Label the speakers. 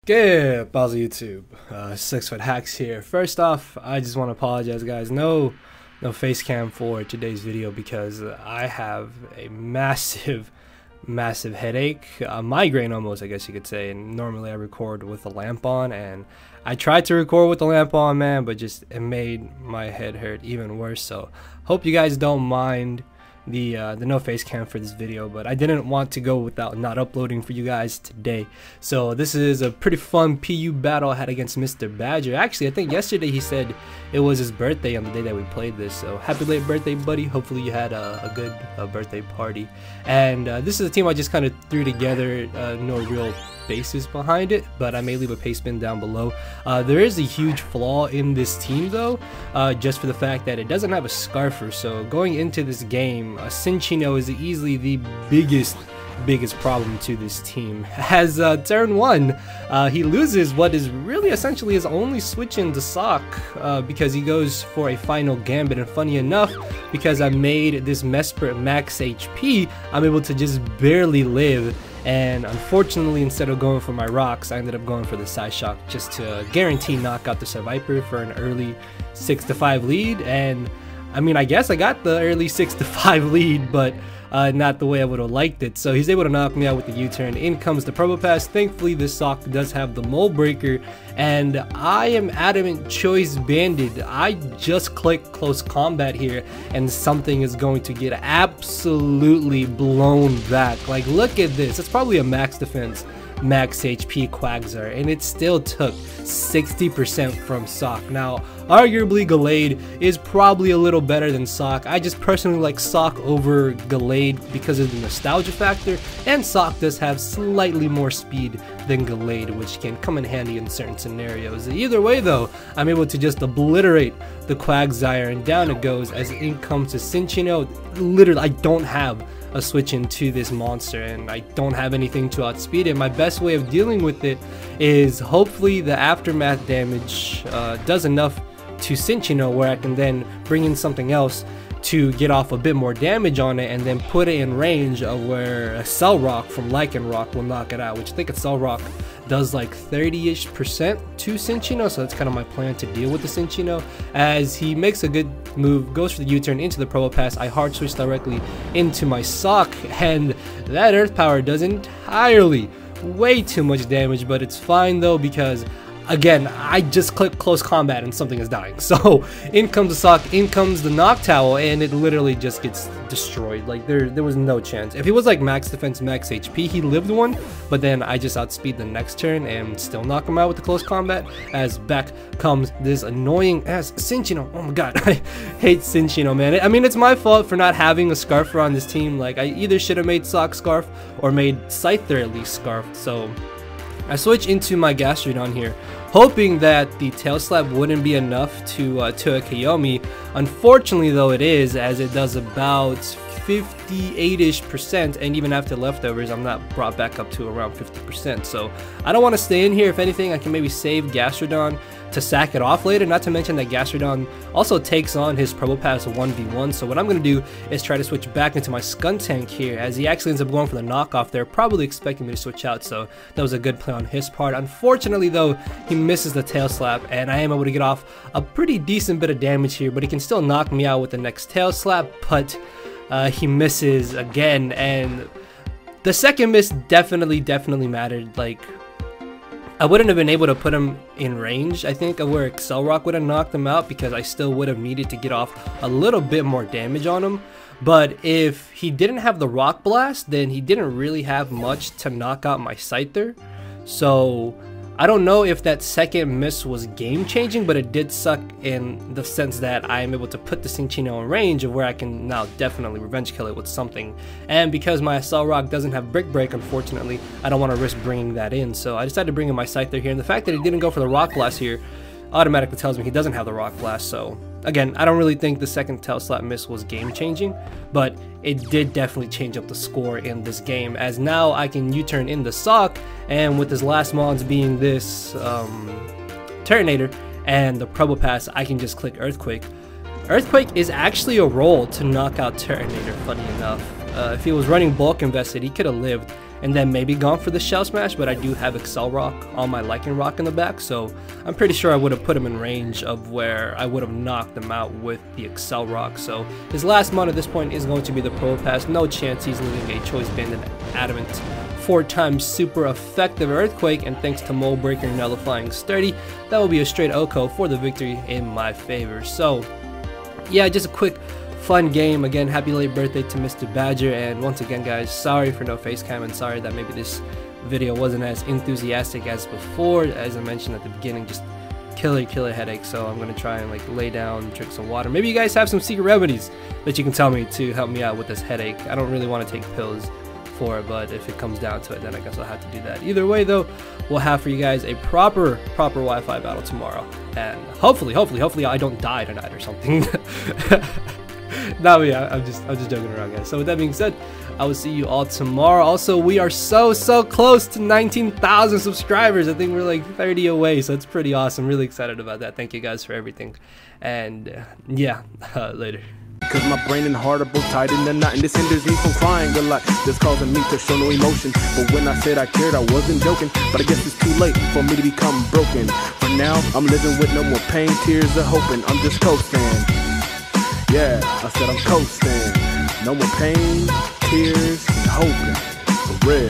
Speaker 1: Good, Bowser YouTube. 6fthax here. First off, I just want to apologize, guys. No face cam for today's video because I have a massive headache, a migraine almost, I guess you could say. And normally I record with the lamp on, and I tried to record with the lamp on, man, but just it made my head hurt even worse. So hope you guys don't mind the no face cam for this video, but I didn't want to go without not uploading for you guys today. So this is a pretty fun PU battle I had against Mr.Badger. Actually, I think yesterday he said it was his birthday on the day that we played this, so happy late birthday, buddy. Hopefully you had a good birthday party. And this is a team I just kind of threw together, no real basis behind it, but I may leave a Pastebin down below. There is a huge flaw in this team though, just for the fact that it doesn't have a scarfer. So going into this game, Cinccino is easily the biggest problem to this team. As turn 1, he loses what is really essentially his only switch into Sock, because he goes for a final gambit. And funny enough, because I made this Mesprit max HP, I'm able to just barely live. And unfortunately, instead of going for my rocks, I ended up going for the side shock just to guarantee knock out the Survivor for an early 6-5 lead. And I mean, I guess I got the early 6-5 lead, but not the way I would have liked it. So he's able to knock me out with the U-turn. In comes the Probo Pass. Thankfully, this Sock does have the Mold Breaker, and I am adamant choice banded. I just click close combat here, and something is going to get absolutely blown back. Like, look at this. It's probably a max defense, max HP Quagsire, and it still took 60% from Sock. Now, arguably Gallade is probably a little better than Sock. I just personally like Sock over Gallade because of the nostalgia factor, and Sock does have slightly more speed than Gallade, which can come in handy in certain scenarios. Either way though, I'm able to just obliterate the Quagsire, and down it goes as in comes to Cinccino. Literally, I don't have a switch into this monster, and I don't have anything to outspeed it. My best way of dealing with it is hopefully the aftermath damage does enough to Cinccino where I can then bring in something else to get off a bit more damage on it, and then put it in range of where a Cell Rock from Lichen Rock will knock it out, which I think a Cell Rock does like 30-ish% to Cinccino. So that's kind of my plan to deal with the Cinccino. As he makes a good move, goes for the U-turn into the Probo Pass, I hard switch directly into my Sock, and that Earth Power does entirely way too much damage, but it's fine though, because again, I just click close combat and something is dying. So in comes the Sock, in comes the Noctowl, and it literally just gets destroyed. Like there was no chance. If he was like max defense, max HP, he lived one, but then I just outspeed the next turn and still knock him out with the close combat. As back comes this annoying ass Cinccino. Oh my god, I hate Cinccino, man. I mean, it's my fault for not having a Scarfer on this team. Like, I either should have made Sock Scarf or made Scyther at least Scarf. So I switch into my Gastrodon here, hoping that the Tail Slap wouldn't be enough to KO me. Unfortunately though, it is, as it does about 58-ish%, and even after leftovers I'm not brought back up to around 50%. So I don't want to stay in here. If anything, I can maybe save Gastrodon to sack it off later, not to mention that Gastrodon also takes on his Probo Pass 1v1. So what I'm going to do is try to switch back into my Skuntank here, as he actually ends up going for the knockoff there, probably expecting me to switch out, so that was a good play on his part. Unfortunately though, he misses the Tail Slap, and I am able to get off a pretty decent bit of damage here, but he can still knock me out with the next Tail Slap, but he misses again, and the second miss definitely mattered. Like, I wouldn't have been able to put him in range, I think, of where Cell Rock would have knocked him out, because I still would have needed to get off a little bit more damage on him. But if he didn't have the Rock Blast, then he didn't really have much to knock out my Scyther. So I don't know if that second miss was game changing, but it did suck in the sense that I am able to put the Cinccino in range of where I can now definitely revenge kill it with something. And because my Cell Rock doesn't have Brick Break, unfortunately, I don't want to risk bringing that in. So I decided to bring in my Scyther here, and the fact that he didn't go for the Rock Blast here automatically tells me he doesn't have the Rock Blast. So again, I don't really think the second Tail Slap miss was game changing, but it did definitely change up the score in this game, as now I can U-turn in the Sock, and with his last mons being this Turtonator and the Probo Pass, I can just click Earthquake. Earthquake is actually a roll to knock out Turtonator, funny enough. If he was running bulk invested, he could have lived and then maybe gone for the shell smash, but I do have Excel Rock on my Lichen Rock in the back, so I'm pretty sure I would have put him in range of where I would have knocked him out with the Excel Rock. So his last mon at this point is going to be the Pro Pass. No chance he's leaving a Choice Banded Adamant 4x super effective Earthquake, and thanks to Mold Breaker nullifying Sturdy, that will be a straight Oko for the victory in my favor. So yeah, just a quick fun game. Again, happy late birthday to Mr. Badger, and once again guys, sorry for no face cam, and sorry that maybe this video wasn't as enthusiastic as before. As I mentioned at the beginning, just killer headache, so I'm gonna try and like lay down, drink some water. Maybe you guys have some secret remedies that you can tell me to help me out with this headache. I don't really want to take pills for it, but if it comes down to it, then I guess I'll have to do that. Either way though, we'll have for you guys a proper Wi-Fi battle tomorrow, and hopefully I don't die tonight or something. No, yeah, I'm just joking around, guys. So with that being said, I will see you all tomorrow. Also, we are so close to 19,000 subscribers. I think we're like 30 away, so it's pretty awesome. Really excited about that. Thank you guys for everything, and yeah, later.
Speaker 2: Cause my brain and heart are both tied in a knot, and this hinders me from crying a lot. This causing me to show no emotion, but when I said I cared, I wasn't joking. But I guess it's too late for me to become broken. For now, I'm living with no more pain, tears, or hoping. I'm just coasting. Yeah, I said I'm coasting. No more pain, tears, and hoping. For real.